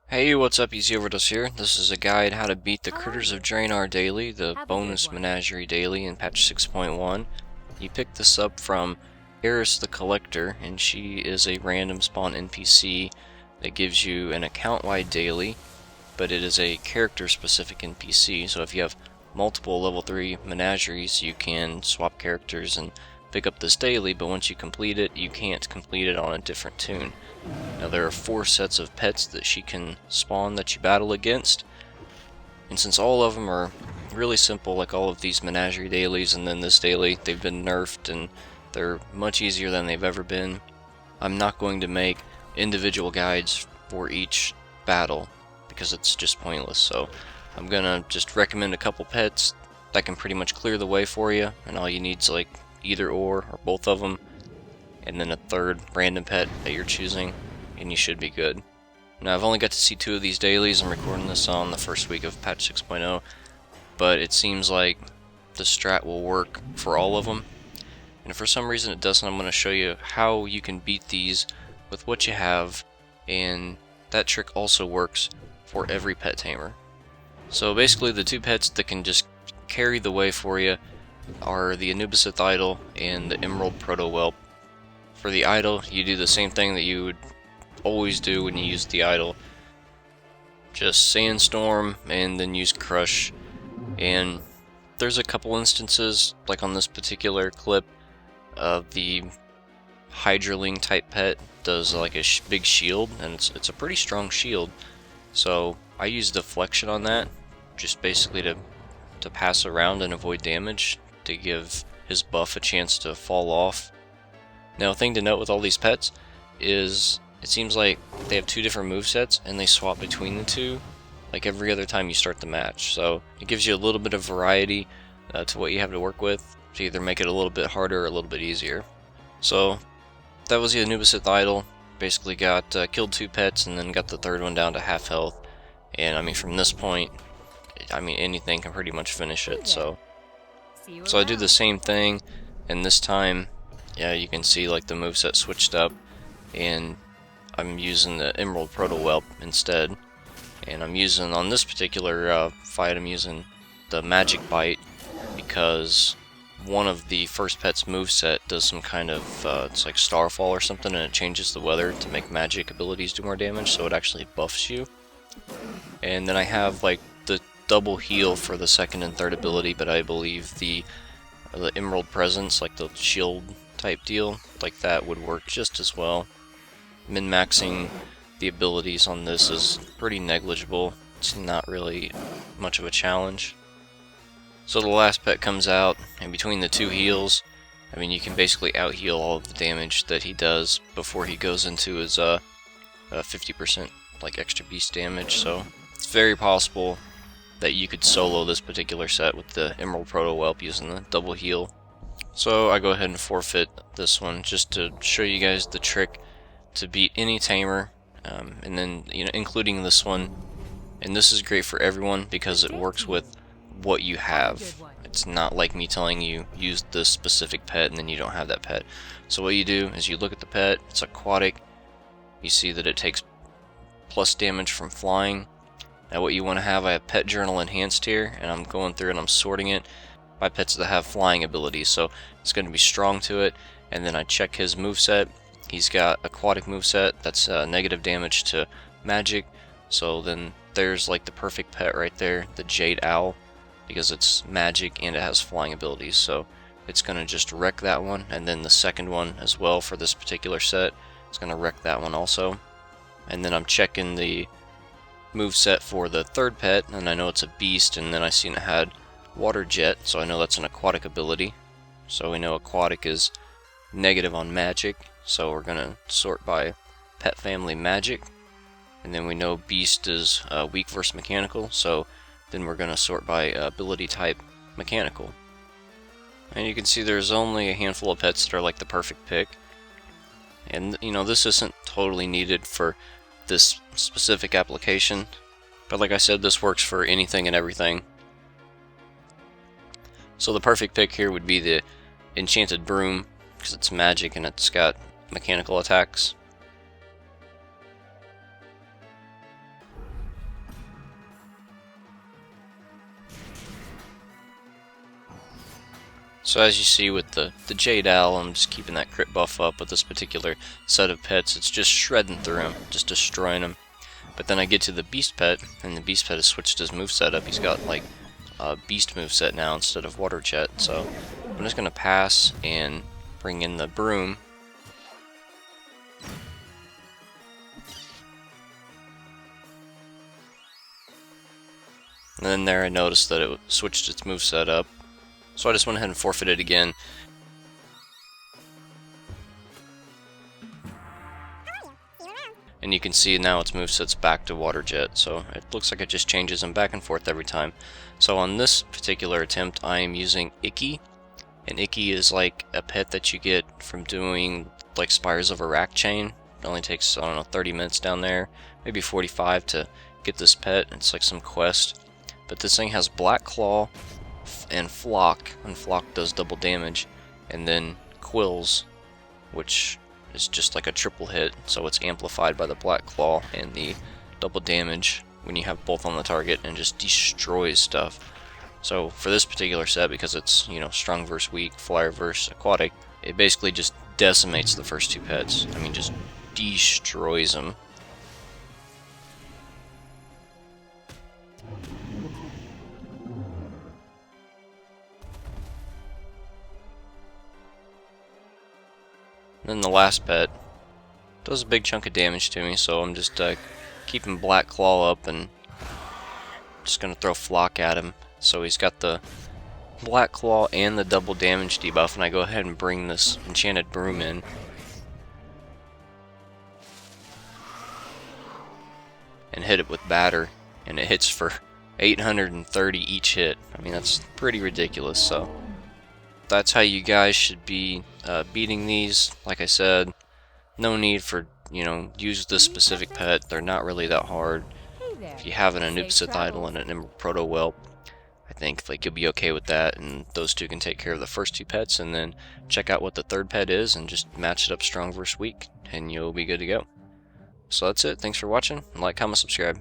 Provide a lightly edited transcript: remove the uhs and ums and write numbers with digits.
Hey, what's up? EZOVERDOSE here. This is a guide how to beat the How are Critters of you? Draenor daily, the Have a good bonus one. Menagerie daily in patch 6.1. You pick this up from Eris the Collector, and she is a random spawn NPC that gives you an account-wide daily, but it is a character-specific NPC, so if you have multiple level 3 Menageries, you can swap characters and pick up this daily, but once you complete it, you can't complete it on a different tune. Now there are 4 sets of pets that she can spawn that you battle against, and since all of them are really simple, like all of these Menagerie dailies and then this daily, they've been nerfed and they're much easier than they've ever been. I'm not going to make individual guides for each battle because it's just pointless, so I'm gonna just recommend a couple pets that can pretty much clear the way for you, and all you need is like either or both of them, and then a third random pet that you're choosing, and you should be good. Now, I've only got to see 2 of these dailies. I'm recording this on the first week of patch 6.0, but it seems like the strat will work for all of them. And if for some reason it doesn't, I'm going to show you how you can beat these with what you have, and that trick also works for every pet tamer. So basically, the 2 pets that can just carry the way for you are the Anubis Idol and the Emerald Proto. For the idol, you do the same thing that you would always do when you use the idol. Just Sandstorm and then use Crush. And there's a couple instances, like on this particular clip, of the Hydraling type pet does like a big shield, and it's a pretty strong shield. So I use Deflection on that, just basically to pass around and avoid damage, to give his buff a chance to fall off. Now, a thing to note with all these pets is it seems like they have 2 different movesets and they swap between the 2 like every other time you start the match. So it gives you a little bit of variety to what you have to work with to either make it a little bit harder or a little bit easier. So that was the Anubis Idol. Basically got killed 2 pets and then got the third one down to half health. And I mean, from this point, I mean, anything can pretty much finish Hey it. there. So See you I do the around. same thing, and this time, yeah, you can see like the moveset switched up, and I'm using the Emerald Proto instead. And I'm using, on this particular fight, I'm using the Magic Bite because one of the first pet's moveset does some kind of, it's like Starfall or something, and it changes the weather to make magic abilities do more damage, so it actually buffs you. And then I have like the double heal for the second and third ability, but I believe the Emerald Presence, like the shield type deal, like that would work just as well. Min-maxing the abilities on this is pretty negligible. It's not really much of a challenge. So the last pet comes out, and between the 2 heals, I mean, you can basically out-heal all of the damage that he does before he goes into his 50% like extra beast damage. So it's very possible that you could solo this particular set with the Emerald Proto using the double heal. So I go ahead and forfeit this one just to show you guys the trick to beat any tamer, and then, you know, including this one. And this is great for everyone because it Thank works you. with what you Have a have. good one. It's not like me telling you use this specific pet and then you don't have that pet. So what you do is you look at the pet, it's aquatic, you see that it takes plus damage from flying. Now what you want to have, I have Pet Journal Enhanced here, and I'm going through and I'm sorting it by pets that have flying abilities, so it's going to be strong to it. And then I check his moveset. He's got aquatic moveset that's negative damage to magic, so then there's like the perfect pet right there, the Jade Owl, because it's magic and it has flying abilities, so it's going to just wreck that one. And then the second one as well for this particular set, it's going to wreck that one also. And then I'm checking the moveset for the third pet, and I know it's a beast, and then I seen it had water jet, so I know that's an aquatic ability. So we know aquatic is negative on magic, so we're gonna sort by pet family magic. And then we know beast is weak versus mechanical, so then we're gonna sort by ability type mechanical. And you can see there's only a handful of pets that are like the perfect pick. And you know, this isn't totally needed for this specific application, but like I said, this works for anything and everything. So the perfect pick here would be the Enchanted Broom, because it's magic and it's got mechanical attacks. So as you see with the Jade Owl, I'm just keeping that crit buff up. With this particular set of pets, it's just shredding through him, just destroying him. But then I get to the Beast Pet, and the Beast Pet has switched his moveset up. He's got like a Beast moveset now instead of Water Jet. So I'm just going to pass and bring in the Broom. And then there I noticed that it switched its moveset up. So I just went ahead and forfeited again. And you can see now its moveset's back to Water Jet, so it looks like it just changes them back and forth every time. So on this particular attempt, I am using Icky, and Icky is like a pet that you get from doing like Spires of a Rack Chain. It only takes, I don't know, 30 minutes down there, maybe 45 to get this pet. It's like some quest. But this thing has Black Claw and Flock, and Flock does double damage, and then Quills, which is just like a triple hit, so it's amplified by the Black Claw and the double damage when you have both on the target, and just destroys stuff. So for this particular set, because it's, you know, strong versus weak, flyer versus aquatic, it basically just decimates the first two pets. I mean, just destroys them. Then the last pet does a big chunk of damage to me, so I'm just keeping Black Claw up and just gonna throw Flock at him. So he's got the Black Claw and the double damage debuff, and I go ahead and bring this Enchanted Broom in. And hit it with Batter, and it hits for 830 each hit. I mean, that's pretty ridiculous, so that's how you guys should be beating these. Like I said, no need for, you know, use this specific pet. They're not really that hard. If you have an Anubis Idol and an Proto Whelp, I think like you'll be okay with that, and those two can take care of the first two pets, and then check out what the third pet is and just match it up strong versus weak, and you'll be good to go. So that's it. Thanks for watching. Like, comment, subscribe.